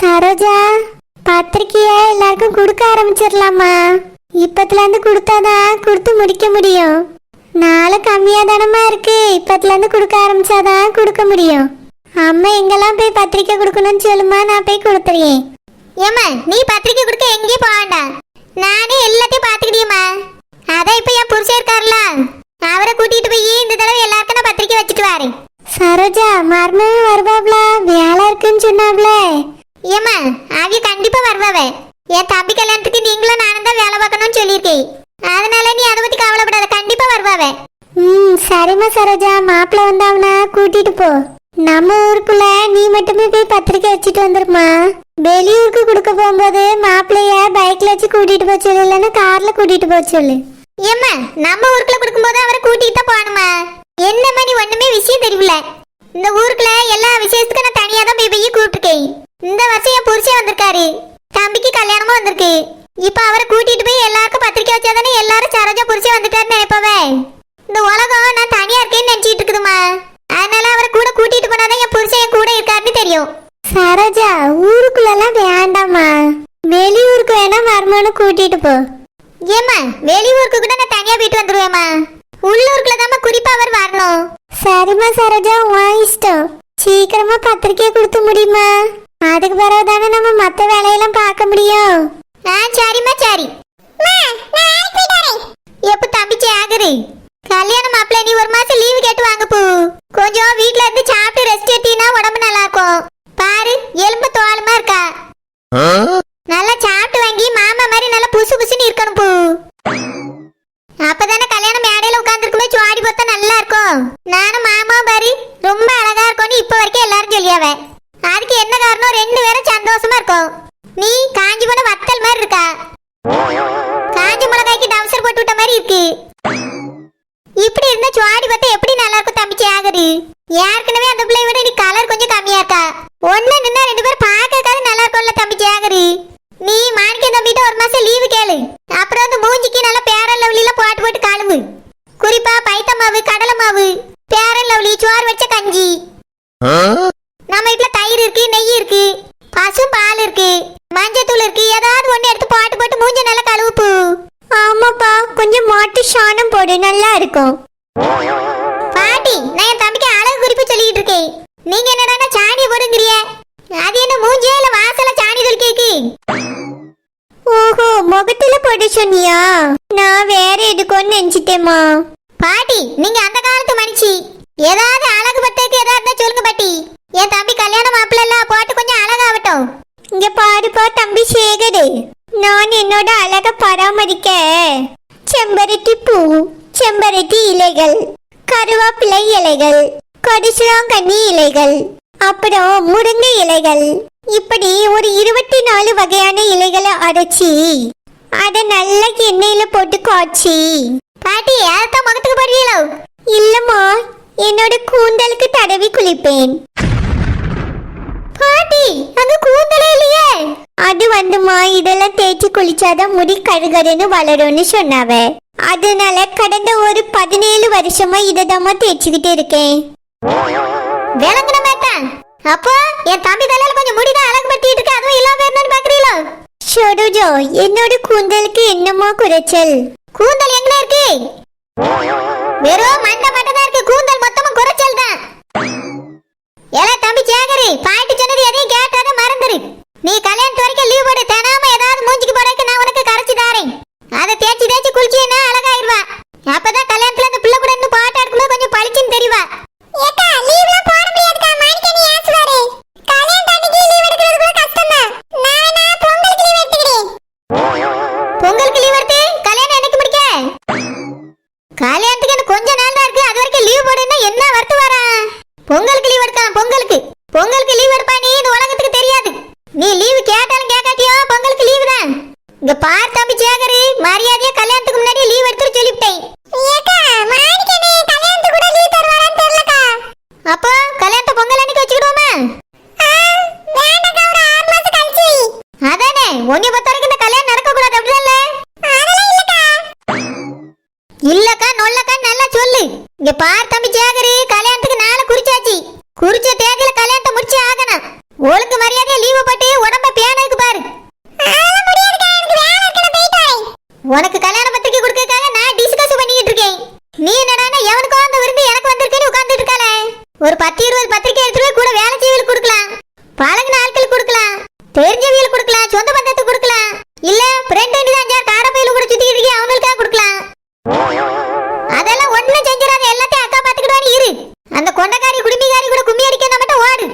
சரோஜா, பத்திரிக்கைய எல்லாருக்கும் கொடுக்க ஆரம்பிச்சிடலாமா? இப்பத்துல இருந்து கொடுத்தாதான் கொடுத்து முடிக்க முடியும். நாளை கம்மியா தானமா இருக்கு. இப்பத்துல இருந்து கொடுக்க ஆரம்பிச்சாதான் கொடுக்க முடியும். அம்மா எங்கெல்லாம் போய் பத்திரிக்கை கொடுக்கணும்னு சொல்லுமா, நான் போய் கொடுத்துறேன். ஏம்மா, நீ பத்திரிக்கை கொடுக்க எங்கேயும் போக வேண்டாம், நானே எல்லாத்தையும் பாத்துக்கிட்டியம்மா. அதான் இப்ப என் புருஷன் இருக்காருல, அவரை கூட்டிட்டு போய் இந்த தடவை எல்லாருக்கும் நான் பத்திரிக்கை வச்சுட்டு வரேன். சரோஜா, மருமகன் வருவாப்ல, வேலை இருக்குன்னு சொன்னாப்ல. ஏம்மா, அவிய கண்டிப்பா வருவாவே. என் தம்பி கல்யாணத்துக்கு நீங்களும் நானும் தான் வேலை பார்க்கணும்னு சொல்லியிருக்கேன். அதனால நீ அதை பத்தி கவலைப்படாத, கண்டிப்பா வருவாவே. சரிம்மா சரோஜா, மாப்பிள்ள வந்தாவனா கூட்டிட்டு போ. நம்ம ஊருக்குள்ள நீ மட்டுமே போய் பத்திரிக்கை வச்சுட்டு வந்துருமா. வெளியூருக்கு கொடுக்க போகும்போது மாப்பிள்ளைய பைக்ல வச்சு கூட்டிட்டு போக சொல்லு, இல்லைன்னா கார்ல கூட்டிட்டு போக சொல்லு. ஏம்மா, நம்ம ஊருக்குள்ள கொடுக்கும்போது அவரை கூட்டிட்டு தான் போகணுமா? என்னம்மா நீ ஒண்ணுமே விஷயம் தெரியல. இந்த ஊருக்குள்ள எல்லா விசேஷத்துக்கும் நான் தனியா தான் போய் கூப்பிட்டுருக்கேன். இந்த வருஷம் என் புருஷன் வந்திருக்காரு, தம்பிக்கு கல்யாணமும் வந்திருக்கு. இப்ப அவரை கூட்டிட்டு போய் எல்லாருக்கும் பத்திரிக்கை வச்சாதானே எல்லாரும் சரோஜா புருஷன் வந்துட்டாருன்னு நினைப்பவே. இந்த உலகம் நான் தனியா இருக்கேன்னு நினைச்சிட்டு இருக்குதுமா. அதனால அவரை கூட கூட்டிட்டு போனாதான் என் புருஷன் என் கூட இருக்காருன்னு தெரியும். சரோஜா, ஊருக்குள்ள எல்லாம் வேண்டாமா, வெளியூருக்கு வேணா மருமகனை கூட்டிட்டு போ. ஏம்மா, வெளியூருக்கு கூட நான் தனியா போயிட்டு வந்துருவேம்மா. உள்ளூருக்குள்ள தான் குறிப்பா அவர் வரணும். சரிம்மா சரோஜா, உன் இஷ்டம். சீக்கிரமா பத்திரிக்கை கொடுத்து முடியுமா? அதுக்கு பிறகு தானே நம்ம மத்த வேலையெல்லாம் பார்க்க முடியும். சரிம்மா, சரி. எப்ப தம்பிச்சு ஆகுது கல்யாணம் மாப்பிள்ள, நீ ஒரு மாசம் லீவு கேட்டு வாங்க போ. கொஞ்சம் வீட்ல இருந்து சாப்பிட்டு ரெஸ்ட் எடுத்தீங்கன்னா உடம்பு நல்லா இருக்கும். பாரு, எலும்பு தோலுமா இருக்கா. நல்லா சாப்பிட்டு வாங்கி மாமா மாதிரி நல்லா புசு புசுன்னு இருக்கணும் போ. அப்பதானே கல்யாணம் மேடையில உட்காந்துருக்குமே சுவாடி பார்த்தா நல்லா இருக்கும். நானும் மாமாவும் பாரு ரொம்ப அழகா இருக்கும்னு இப்ப வரைக்கும் எல்லாரும் சொல்லியாவே. அதுக்கு என்ன காரணம், ரெண்டு பேரும் சந்தோஷமா இருக்கும். நீ காஞ்சி போன வத்தல் மாதிரி இருக்கா, காஞ்சி மிளகாய்க்கு டவுசர் போட்டு விட்ட மாதிரி இருக்கு. இப்படி இருந்தா சுவாடி பார்த்தா எப்படி நல்லா இருக்கும் தம்பிச்சு ஆகுது. ஏற்கனவே அந்த பிள்ளை விட நீ கலர் கொஞ்சம் கம்மியா இருக்கா. ஒண்ணு நின்னா ரெண்டு பேரும் பார்க்கறதுக்காக நல்லா இருக்கும்ல தம்பிச்சு ஆகுது. நீ மாணிக்க தம்பிட்ட ஒரு மாசம் லீவு கேளு. அப்புறம் வந்து மூஞ்சிக்கு நல்லா பேரன் லவ்லில போட்டு போட்டு காலும்பு. குறிப்பா பைத்த மாவு, கடலை மாவு, பேரன் லவ்லி, சோறு வச்ச கஞ்சி. நம்ம வீட்டுல தயிர் இருக்கு, நெய் இருக்கு, பசு பால் இருக்கு, மஞ்சத்தூள் இருக்கு. ஏதாவது ஒண்ணு எடுத்து போட்டு போட்டு மூஞ்ச நல்லா கழுவுப்பு. ஆமாப்பா, கொஞ்சம் மாட்டு சாணம் போடு, நல்லா இருக்கும். பாட்டி, நான் என் தம்பிக்கு அழகு குறிப்பு சொல்லிட்டு இருக்கேன். நீங்க என்னடா சாணி போடுங்கிறிய? அது என்ன மூஞ்சியா இல்ல வாசல சாணி தொளிக்கு? ஓஹோ, முகத்துல போட சொன்னியா? நான் வேற எதுக்கோன்னு நினைச்சிட்டேமா. பாட்டி, நீங்க அந்த காலத்து மனுஷி. ஏதாவது அழகு பத்தேக்கு ஏதாவது சொல்லுங்க பாட்டி. என் தம்பி கல்யாண மாப்பிள்ள எல்லாம் போட்டு கொஞ்சம் அழகாகட்டும். இங்க பாருப்பா தம்பி சேகரு, நான் என்னோட அழக பராமரிக்க செம்பருத்தி பூ, செம்பருத்தி இலைகள், கருவேப்பிலை இலைகள், கரிசலாங்கண்ணி இலைகள், அப்புறம் முருங்கை இலைகள், இப்படி ஒரு 24 வகையான இலைகளை அரைச்சி அதை நல்ல எண்ணெயில போட்டு காய்ச்சி. பாட்டி, யார்தான் முகத்துக்கு போடுவீங்களோ? இல்லம்மா, என்னோட கூந்தலுக்கு தடவி குளிப்பேன். பாட்டி, அங்க கூந்தலே இல்லையே. அது வந்துமா, இதெல்லாம் தேய்ச்சி குளிச்சாதான் முடி கருகருன்னு வளரும்னு சொன்னாவ. அதனால கடந்த ஒரு 17 வருஷமா இததாமா தேய்ச்சிக்கிட்டு இருக்கேன். விளங்குன மாட்டான். அப்போ என் தம்பி தலையில கொஞ்சம் முடிதான் அழகுபடுத்திட்டு இருக்கு, அதுவும் இல்லாம வேணும்னு பாக்குறீங்களோ? சரோஜா, என்னோட கூந்தலுக்கு என்னமா குறைச்சல்? கூந்தல் எங்க இருக்கு? வெறும் மண்டை மட்டும் தான் இருக்கு, கூந்தல் மொத்தமா குறைச்சல் தான். ஏல தம்பி சேகரி, பாட்டி சொன்னது எதையும் கேட்டாத மறந்துரு. நீ கல்யாணத்து வரைக்கும் லீவ் போடு, தினாம ஏதாவது மூஞ்சிக்கு போறதுக்கு நான் உனக்கு கரைச்சி தாரேன். அதை தேய்ச்சி தேய்ச்சி குளிச்சேன்னா அழகாயிருவா. அப்பதான் கல்யாணத்துல அந்த பிள்ளை கூட இன்னும் பாட்டா இருக்கும்போது கொஞ்சம் பளிச்சுன்னு தெரிவா. ஏக்கா, லீவ்ல போட முடியாதுக்கா, மாணிக்க நீ ஆசுவாரு. கல்யாணத்துக்கு லீவ் எடுக்கிறது கூட கஷ்டம் தான். நான் பொங்கலுக்கு லீவ் எடுத்துக்கிறேன். பொங்கலுக்கு லீவ் எடுத்து கல்யாணம் என்னைக்கு முடிக்க? கல்யாணத்துக்கு எனக்கு கொஞ்ச நாள் தான் இருக்கு, அது வரைக்கும் லீவ் போடுன்னா என்ன வரத்து வரா? பொங்கலுக்கு லீவ் எடுக்கலாம். பொங்கலுக்கு லீவ் எடுப்பா நீ, இந்த உலகத்துக்கு தெரியாது. நீ லீவு கேட்டாலும் கேட்காட்டியோ பொங்கலுக்கு லீவு தான். இங்க பார் தம்பி சேகரி, மரியாதையா கல்யாணத்துக்கு முன்னாடி லீவ் எடுத்து சொல்லிவிட்டேன். ஏக்கா, மாணிக்க நீ கல்யாணத்துக்கு கூட லீவ் தருவாரான்னு தெரியலக்கா. அப்போ கல்யாணத்தை பொங்கல் அன்னைக்கு வச்சுக்கிடுவோமா? வேண்டாக்கா, ஒரு 6 மாசம் கழிச்சு. அதானே, உன்னை பொறுத்த வரைக்கும் இந்த கல்யாணம் நடக்க கூடாது அப்படிதானே? அதெல்லாம் இல்லக்கா. இல்லக்கா நொல்லக்கா நல்லா சொல்லு. இங்க பார் தம்பி சேகரி, கல்யாணத்துக்கு நாளை குறிச்சாச்சு. குறிச்ச தேதியில கல்யாணத்தை முடிச்சு ஆகணும். ஒழுங்கு மரியாதையா லீவு போட்டு உடம்பு தெரிஞ்சவியல் கொடுக்கலாம், சொந்த பந்தத்துக்கு கொடுக்கலாம், இல்ல ஃப்ரெண்ட் தான் அஞ்சாறு கார பையில கூட சுத்திக்கிட்டு இருக்கே அவங்களுக்காக கொடுக்கலாம். அதெல்லாம் ஒண்ணும் செஞ்சிடாத, எல்லாத்தையும் அக்கா பாத்துக்கிட்டு இரு. அந்த கொண்டக்காரி குடும்பிக்காரி கூட கும்மி அடிக்க மட்டும் ஓடு.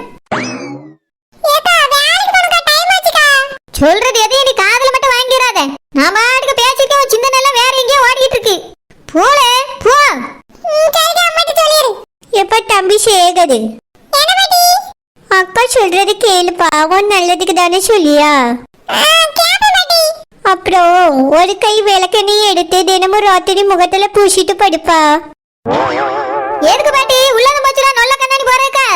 சொல்றது எதையும் நீ காதுல மட்டும் வாங்கிடாத. நான் பாட்டுக்கு பேசிருக்கேன், சின்ன நல்லா வேற எங்கேயோ ஓடிட்டு இருக்கு. போல போ. எப்ப தம்பி சேகது, அக்கா சொல்றது கேளுப்பா, உன் நல்லதுக்கு தானே சொல்லியா. அப்புறம் ஒரு கை விளக்கெண்ணெய் எடுத்து தினமும் ராத்திரி முகத்துல பூசிட்டு படுப்பா. எதுக்கு பாட்டி உள்ளத போச்சுடா நல்ல கண்ணாடி போறேக்கா?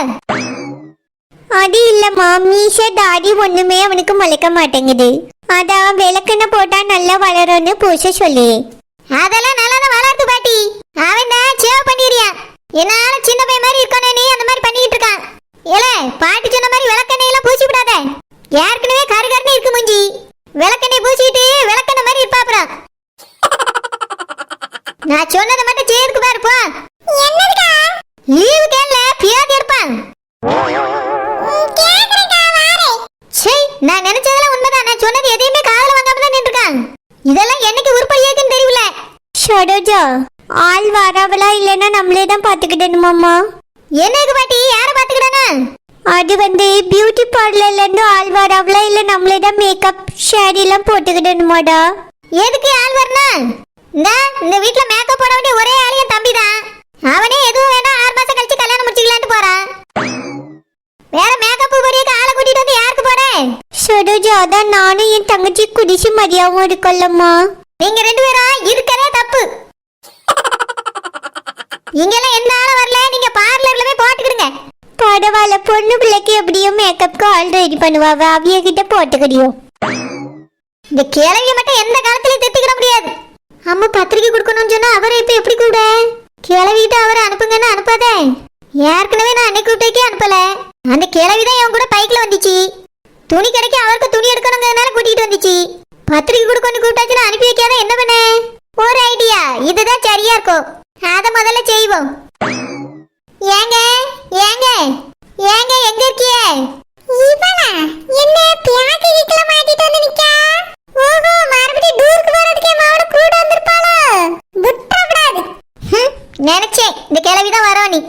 அது இல்லம்மா, மீச தாடி ஒண்ணுமே அவனுக்கு முளைக்க மாட்டேங்குது. அதான் விளக்கெண்ணெய் போட்டா நல்லா வளரும்னு பூச சொல்லி. அதெல்லாம் நல்லா தான் வளர்த்து பாட்டி. அவன் தான் சேவ் பண்ணிடுறியா. என்னால சின்ன பையன் மாதிரி இருக்கானே நீ அந்த மாதிரி பண்ணிட்டு இருக்கான். ஏல பாட்டி சொன்ன மாதிரி விளக்கெண்ணெய் எல்லாம் பூசி விடாத. ஏற்கனவே கருகருன்னு இருக்கு மூஞ்சி. விளக்கெண்ணெய் பூசிட்டு விளக்கெண்ணெய் மாதிரி இருப்பா. அப்புறம் நான் சொன்னதை மட்டும் செய்யறதுக்கு பாரு போ. என்னதுக்கா? லீவு கேள்ல பியாதி இருப்பான். சே, நான் நினைச்சதெல்லாம் உண்மைதான். நான் சொன்னது எதையுமே காதுல வாங்காம தான் நின்றுக்கான். இதெல்லாம் என்னைக்கு உருப்படியாக்குன்னு தெரியல. ஷடோஜா, ஆள் வரவளா இல்லைன்னா நம்மளே தான் பாத்துக்கிடணுமாம்மா. என்னக்கு பாட்டி யார பாத்துக்கிடணும்? அது பியூட்டி பார்லர்ல இருந்து ஆள் வரவளா இல்ல நம்மளே தான் மேக்கப் ஷேரி எல்லாம் போட்டுக்கிடணுமாடா. எதுக்கு ஆள் வரணும்? இந்த வீட்ல மேக்கப் போட வேண்டிய ஒரே ஆள் என் தம்பி தான். அவனே எதுவும் வேண்டாம் 6 மாசம் கழிச்சு கல்யாணம் முடிச்சுக்கலான்னு போறான். வேற மேக்கப் போறியக்கு ஆளை கூட்டிட்டு வந்து யாருக்கு போறேன்? ஷடோஜா, அதான் நானும் என் தங்கச்சி குடிச்சு மரியாவும் இருக்கல்லம்மா. நீங்க 2 பேரும் இருக்கறே தப்பு. இங்கெல்லாம் எந்த ஆளும் வரல, நீங்க பார்லர்ல போய் போட்டுக்கிடுங்க. பரவாயில்ல, பொண்ணு பிள்ளைக்கு எப்படியும் மேக்கப்க்கு ஆல் ரெடி பண்ணுவாவ, அவிய கிட்ட போட்டுக்கிடியும். இந்த கிழவிய மட்டும் எந்த காலத்திலயும் திருத்திக்கிட முடியாது. அம்மா பத்திரிக்கை கொடுக்கணும்னு சொன்னா அவரை இப்ப எப்படி கூட கிளவிட்டு அவரை அனுப்புங்கன்னு அனுப்பாதே. ஏற்கனவே நான் அன்னைக்கு கூப்பிட்டே அனுப்பல. அந்த கிளவிதான் என் கூட பைக்ல வந்துச்சு. துணி கடைக்கு அவருக்கு துணி எடுக்கணுங்கிறதுனால கூட்டிட்டு வந்துச்சு. பத்திரிக்கை கொடுக்கணும்னு கூப்பிட்டாச்சுன்னா அனுப்பி வைக்காத என்ன பண்ண? ஒரு ஐடியா, இதுதான் சரியா இருக்கும். அத முதல்ல செய்வோம். ஏங்க ஏங்க ஏங்க எங்க இருக்கியே? இவனா என்ன பியாதி வீட்ல மாட்டிட்டு வந்து நிக்கா? ஓஹோ, மறுபடியும் டூருக்கு வரதுக்கே மாவட கூட வந்திருப்பாளா? விட்டுறக்கூடாது. நினைச்சேன் இந்த கிளவிதான் வரோம். நீ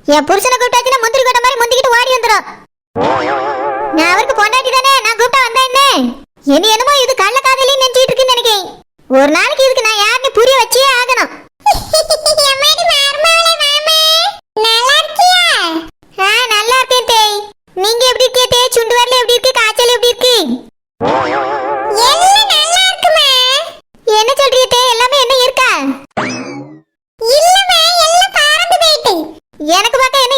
என் புருஷனை கூப்பிட்டாச்சுன்னா முந்திரி கொட்ட மாதிரி முந்திக்கிட்டு ஓடி வந்துடும். நான் அவருக்கு பொண்டாட்டி தானே, நான் கூப்பிட்டா வந்தா என்ன? இனி என்னமோ இது கள்ள காதலின்னு நினைச்சிட்டு இருக்குன்னு நினைக்கிறேன். ஒரு நாளைக்கு இதுக்கு நான் யாருன்னு புரிய வச்சே ஆகணும். நல்லா இருக்கேன் தேய். நீங்க எப்படி இருக்கே தேய்? சுண்டு வரல எப்படி இருக்கு? காய்ச்சல் எப்படி இருக்கு? எல்லாம் நல்லா இருக்குமா? என்ன சொல்றீங்க தேய்? எல்லாமே என்ன இருக்கா? இல்லம்மா, எல்லாம் பறந்து போயிட்டு. எனக்கு பார்க்க என்ன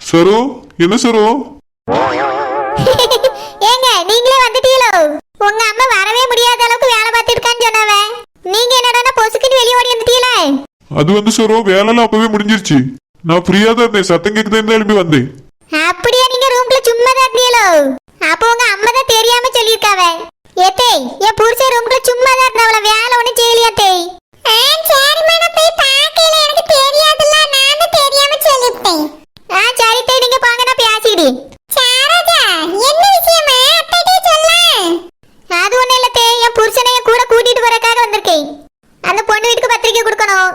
சரோ, என்ன சரோ? ஏங்க நீங்களே வந்துட்டீங்களோ? உங்க அம்மா வரவே முடியாத அளவுக்கு வேலை பார்த்துருக்கான்னு சொன்னாவ. நீங்க என்னடா பொசுக்குன்னு வெளியே ஓடி வந்துட்டீங்களே? அது வந்து சரோ, வேலைலாம் அப்பவே முடிஞ்சிருச்சு. நான் ஃப்ரீயா தான் இருந்தேன், சத்தம் கேக்குதுன்னு எழுப்பி வந்தேன். அப்படியே நீங்க ரூம்ல சும்மா தான் இருந்தீங்களோ? அப்போ உங்க அம்மா தான் தெரியாம சொல்லியிருக்காவ. ஏத்தே, என் புருஷன் ரூம்ல சும்மா தான் இருந்தாவள, வேலை ஒண்ணும் செய்யலையா தேய்? சரிம்மா, நான் போய் பார்க்கல, எனக்கு தெரியாதுல்ல, நான் தெரியாம சொல்லிட்டேன். சரி தேய், நீங்க பாங்க, நான் பேசிக்கிறேன். சாரதா, என்ன விஷயமா அத்தைட்டே சொல்ல? அது ஒண்ணு இல்ல தேய், என் புருஷனை என் கூட கூட்டிட்டு போறதுக்காக வந்திருக்கேன். அந்த பொண்ணு வீட்டுக்கு பத்திரிக்கை கொடுக்கணும்.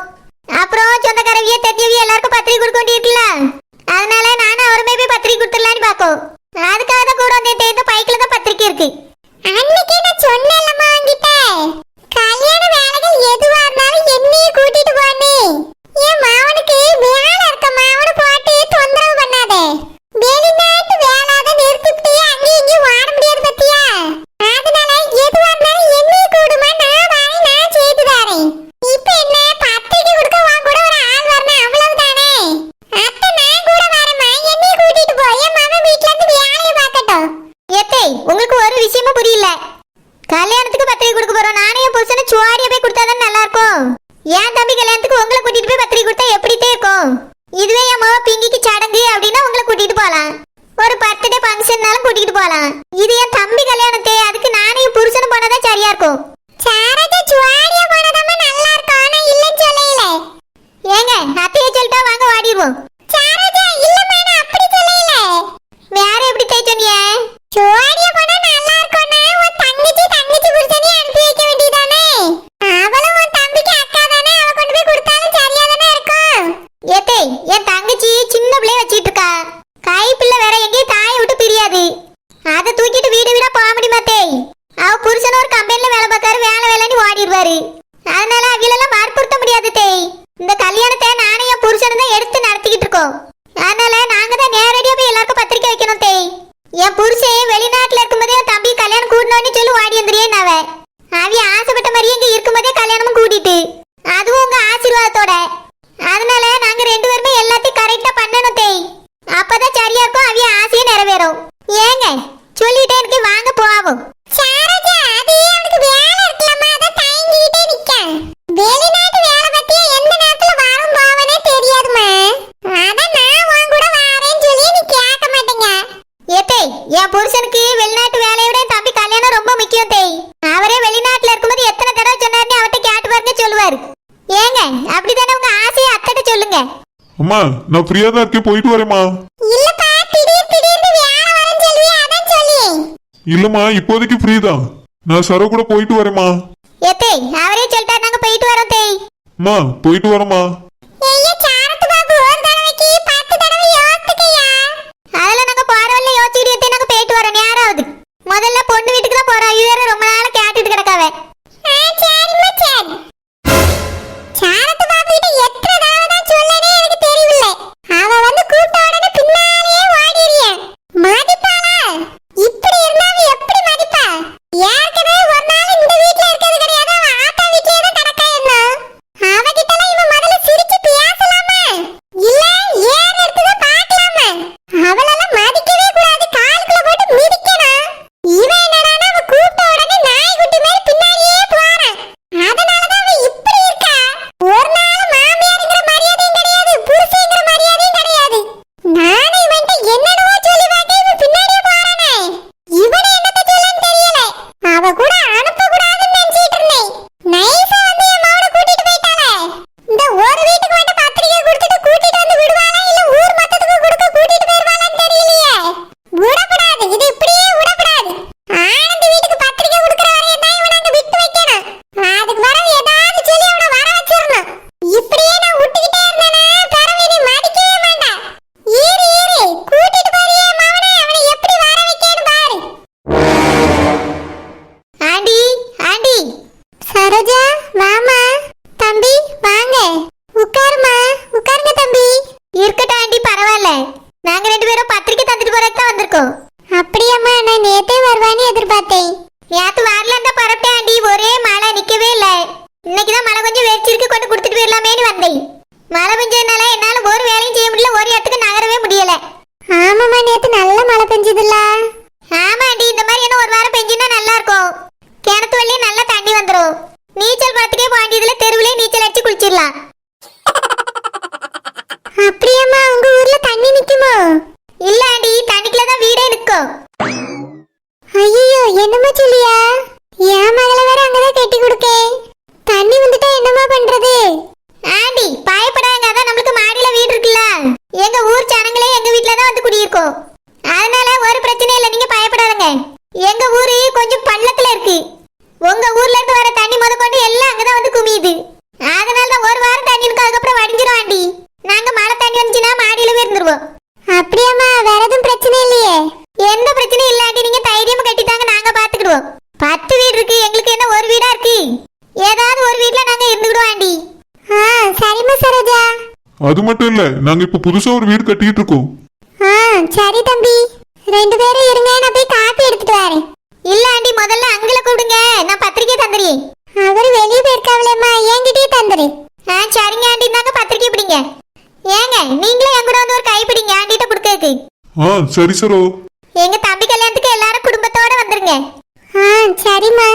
அப்புறம் சொந்தக்காரவிய தெரிஞ்சவிய எல்லாருக்கும் பத்திரிக்கை கொடுக்க வேண்டியிருக்குல்ல. அதனால நானும் அவருமே போய் பத்திரிக்கை கொடுத்துடலான்னு பாக்கோம். அதுக்காக தான் கூட வந்தேன். இந்த பைக்கில தான் பத்திரிக்கை இருக்கு. அன்னைக்கே நான் சொன்னேன்லம்மா உன்கிட்ட, கல்யாண வேலைகள் எதுவா இருந்தாலும் என்னையே கூட்டிட்டு போனே. என் மாவனுக்கு வேலை இருக்க, மாவனை போட்டு தொந்தரவு பண்ணாதே. வெளிநாட்டு வேலாத நிறுத்திட்டு அங்கேயும் இங்கேயும் வாட முடியாது பத்தியா? அதனால எதுவா இருந்தாலும் என்னையே கூடுமா, நான் வாங்கி நான் செய்து தரேன். இப்ப என்ன பத்திரிக்கை கொடுக்க வா கூட ஒரு ஆள் வரணும், அவ்வளவுதானே? அத்தை நான் கூட வரேம்மா, என்னையே கூட்டிட்டு போ. என் மகன் வீட்டுல இருந்து வேலையை பார்க்கட்டும். ஏத்தே, உங்களுக்கு ஒரு விஷயமும் புரியல. கல்யாணத்துக்கு பத்திரிக்கை கொடுக்க போறோம். நானே என் புருஷனை சுவாரியா போய் கொடுத்தாதான் நல்லா இருக்கும். என் தம்பி கல்யாணத்துக்கு உங்களை கூட்டிட்டு போய் பத்திரிக்கை கொடுத்தா எப்படித்தே இருக்கும்? இதுவே என் மாவ பிங்கிக்கு சடங்கு அப்படின்னா உங்களை கூட்டிட்டு போலாம். ஒரு பர்த்டே ஃபங்க்ஷன்னாலும் கூட்டிட்டு போலாம். இது என் தம்பி கல்யாணத்தே, அதுக்கு நானே என் புருஷனை போனதான் சரியா இருக்கும். சாரதா, சுவாரியா போனதாம நல்லா இருக்கும், ஆனா இல்லன்னு சொல்லல. ஏங்க அத்தையே சொல்லிட்டா வாங்க வாடிடுவோம். சாரதா, இல்லம்மா நான் அப்படி சொல்லல. வேற எப்படி தே சொன்னீங்க? சுவாரியா போனா நல்லா இருக்கும்னா உன் தங்கச்சி புருஷனே அனுப்பி வைக்க வேண்டியதானே? அவளும் உன் தம்பிக்கு அக்கா தானே, அவ கொண்டு போய் கொடுத்தாலும் சரியா தானே இருக்கும். ஏத்தே, என் தங்கச்சி சின்ன பிள்ளைய வச்சிட்டு இருக்கா. கை பிள்ளை வேற எங்கேயும் தாயை விட்டு பிரியாது. அதை தூக்கிட்டு வீடு வீடா போக முடியுமா தேய்? அவ புருஷன் ஒரு கம்பெனில வேலை பார்க்காரு, வேலைன்னு ஓடிடுவாரு. அதனால அவிலெல்லாம் வற்புறுத்த முடியாது தேய். இந்த கல்யாணத்தை நானே என் புருஷனை தான் எடுத்து நடத்திக்கிட்டு இருக்கோம். அதனால நாங்க தான் நேரடியா போய் எல்லாருக்கும் பத்திரிக்கை வைக்கணும் தேய். என் புருஷன் வெளிநாட்டுல இருக்கும்போதே என் தம்பி கல்யாணம் கூடணும்னு சொல்லி ஓடி வந்துறியேன்னு அவிய ஆசைப்பட்ட மாதிரியே இங்க இருக்கும்போதே கல்யாணமும் கூட்டிட்டு, அதுவும் உங்க ஆசீர்வாதத்தோட. அதனால நாங்க ரெண்டு பேருமே எல்லாத்தையும் கரெக்டா பண்ணணும் தேய். அப்பதான் சரியா இருக்கும், அவிய ஆசையே நிறைவேறும். ஏங்க சொல்லிட்டே இருக்கு, வாங்க போவோம். சாரதா, அது அவனுக்கு வேலை இருக்கலாமா, அதான் தயங்கிட்டே நிக்கான். வெளிநாட்டு வேலை பத்தி எந்த நேரத்துல வரும் போவனே தெரியாதுமா. அதான் நான் உன் கூட வரேன்னு சொல்லி நீ கேட்க மாட்டேங்க. ஏத்தே, என் புருஷனுக்கு வெளிநாட்டு வேலையை விட தம்பி கல்யாணம் ரொம்ப முக்கியம் தேய். அவரே வெளிநாட்டுல இருக்கும்போது எத்தனை தடவை சொன்னாருன்னு அவர்கிட்ட கேட்டு பாருங்க சொல்லுவாரு. ஏங்க அப்படித்தானே உங்க ஆசையை அத்தட்ட சொல்லுங்க. அம்மா, நான் ஃப்ரீயா தான் இருக்கேன், போயிட்டு வரேம்மா. இல்லப்பா, திடீர்னு வேலை வரேன்னு சொல்லுவியா, அதான் சொல்லி. இல்லம்மா, இப்போதைக்கு ஃப்ரீ தான். நான் சரோ கூட போயிட்டு வரேம்மா. ஏத்தே, அவரே சொல்லிட்டா நாங்க போயிட்டு வரோம் தேய். அம்மா, போயிட்டு வரேம்மா. ஐயா சாரத்து பாபு, ஒரு தடவைக்கு 10 தடவை யோசிக்கையா? அதெல்லாம் நாங்க போறவல்ல யோசிச்சுட்டு நாங்க போயிட்டு வரோம். யாராவது முதல்ல பொண்ணு வீட்டுக்கு தான் போறோம். இவர ரொம்ப நாளா கேட்டுட்டு கிடக்காவே. சரிம்மா சரி. சாரத்து பாபு கிட்ட எத்தனை தடவை தான் சொல்லனே எனக்கு தெரியவில்லை. அவ வந்து கூப்பிட்ட உடனே பின்னாலேயே ஓடிறியே. மதிப்பாளா? இப்படி இருந்தாலும் எப்படி மதிப்பா? ஏற்கனவே ஒரு நாள் இந்த வீட்ல இருக்கிறது கிடையாது, அவ ஆத்தா வீட்லயே தான் கிடக்கா. என்ன அவகிட்டலாம் இவன் முதல்ல சிரிச்சு பேசலாமா, இல்ல ஏன் எடுத்துதான் பார்க்கலாமா? அவளெல்லாம் மதிக்கவே கூடாது, காலுக்குள்ள போட்டு மிதிக்கணும். இவன் என்னடானா அவ கூப்பிட்ட உடனே நாய்க்குட்டி மாதிரி பின்னாடியே போறான். அதனாலதான் அவ இப்படி இருக்கா. ஒரு நாள் மாமியாருங்கிற மரியாதையும் கிடையாது, புருஷங்கிற மரியாதையும் கிடையாது. நானே இவன்ட்ட என்னென்னவோ சொல்லி பார்த்தேன், இவன் பின்னாடியே போறானே. இவனை என்னத்த சொல்லன்னு தெரியல. அவ கூட அனுப்ப கூடாதுன்னு நினைச்சிட்டு இருந்தேன். நைஸா வந்து என் மவனை கூட்டிட்டு போயிட்டாளே. இந்த ஒரு வீட்டுக்கு மட்டும் பத்திரிக்கை கொடுத்துட்டு கூட்டிட்டு வந்து விடுவாளா, இல்ல ஊர் மொத்தத்துக்கு கொடுக்க கூட்டிட்டு போயிருவாளான்னு தெரியலையே. விடக்கூடாது, இது இப்படியே விடக்கூடாது. ஆனந்த் வீட்டுக்கு பத்திரிக்கை கொடுக்கற வரையும் தான் இவனை அங்க விட்டு வைக்கணும். அதுக்கு பிறகு ஏதாவது சொல்லி அவனை வர வச்சிடணும். இப்படியே நான் விட்டுக்கிட்டே இருந்தேன்னா பிறகு நீ மதிக்கவே மாட்டான். ஈரு கூட்டிட்டு போறியே மவனை, அவனை எப்படி வர வைக்கேன்னு பாரு. Aunty aunty. சரோஜா வாமா. தம்பி வாங்க, உட்காருமா. உட்காருங்க தம்பி. இருக்கட்டும் ஆண்டி, பரவாயில்ல. நாங்க ரெண்டு பேரும் பத்திரிக்கை தந்துட்டு போறதுக்கு தான் வந்திருக்கோம். அப்படியாம்மா, நான் நேத்தே வருவான்னு எதிர்பார்த்தேன். நேத்து வரலன்னா பரப்பிட்டேன் ஆண்டி, ஒரே மழை நிக்கவே இல்ல. இன்னைக்குதான் மழை கொஞ்சம் வெடிச்சிருக்கு, கொண்டு கொடுத்துட்டு போயிடலாமேன்னு வந்தேன். மழை பெஞ்சதுனால என்னால ஒரு வேலையும் செய்ய முடியல, ஒரு இடத்துக்கு நகரவே முடியல. நிக்குமோ? இல்ல ஆண்டி, தண்ணிக்குள்ள தான் வீடே நிக்கும். ஐயோ, என்னமா சொல்லியா? என் மகளை வேற அங்கதான் கட்டி கொடுக்கே. தண்ணி வந்துட்டா என்னமா பண்றது? ஆண்டி பயப்படாங்க, அதான் நம்மளுக்கு மாடியில வீடு இருக்குல்ல. எங்க ஊர் ஜனங்களே எங்க வீட்ல தான் வந்து குடியிருக்கோம். அதனால ஒரு பிரச்சனை இல்ல, நீங்க பயப்படாதீங்க. எங்க ஊரு கொஞ்சம் பள்ளத்துல இருக்கு. உங்க ஊர்ல இருந்து வர தண்ணி முதற்கொண்டு எல்லாம் அங்கதான் வந்து குமியுது. அதனால தான் ஒரு வாரம் தண்ணி இருக்கும், அதுக்கப்புறம் வடிஞ்சிரும் ஆண்டி. நாங்க மழை தண்ணி வந்துச்சுன்னா மாடியிலவே இருந்துருவோம். அப்படியாம்மா? வேற எதுவும் பிரச்சனை இல்லையே? எந்த பிரச்சனையும் இல்ல ஆண்டி, நீங்க தைரியமா கட்டிட்டாங்க, நாங்க பாத்துக்கிடுவோம். 10 வீடு இருக்கு, எங்களுக்கு என்ன ஒரு வீடா இருக்கு? ஏதாவது ஒரு வீட்ல நாங்க இருந்துக்கிடுவோம் ஆண்டி. சரிம்மா சரோஜா. அது மட்டும் இல்ல, நாங்க இப்ப புதுசா ஒரு வீடு கட்டிட்டு இருக்கோம். சரி தம்பி, 2 பேரும் இருங்க, நான் போய் காப்பி எடுத்துட்டு வரேன். இல்ல ஆண்டி, முதல்ல அங்கிள கூப்பிடுங்க, நான் பத்திரிக்கை தந்துறேன். அவரு வெளியே போயிருக்காவளேம்மா, என்கிட்டயே தந்துரு. சரிங்க ஆண்டி, நாங்க பத்திரிக்கை பிடிங்க. ஏங்க நீங்களே என் கூட வந்து ஒரு கை பிடிங்க, ஆண்டிட்ட கொடுக்கறதுக்கு. சரி சரோ. எங்க தம்பி கல்யாணத்துக்கு எல்லாரும் குடும்பத்தோட வந்துருங்க. சரிம்மா.